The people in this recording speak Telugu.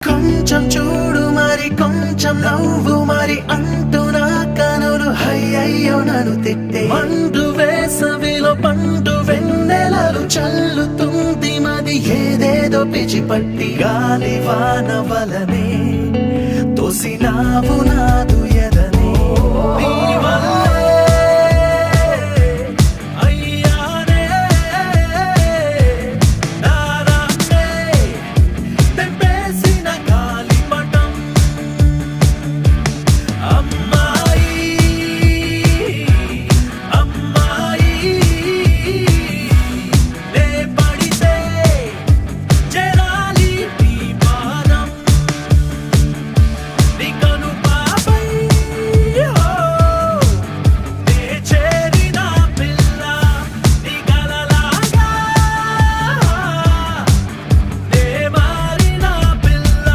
కొంచెం చూడు మరి కొంచెం నవ్వు మరి అంటూ నా కనులు అయ్యయ్యో నన్ను తిట్టే మండు వేసవిలో పండు వెన్నెలలు చల్లుతుంది మది ఏదేదో పిచ్చిపట్టి గాలి వాన వలనే తోసినావు నాదు ఎదనే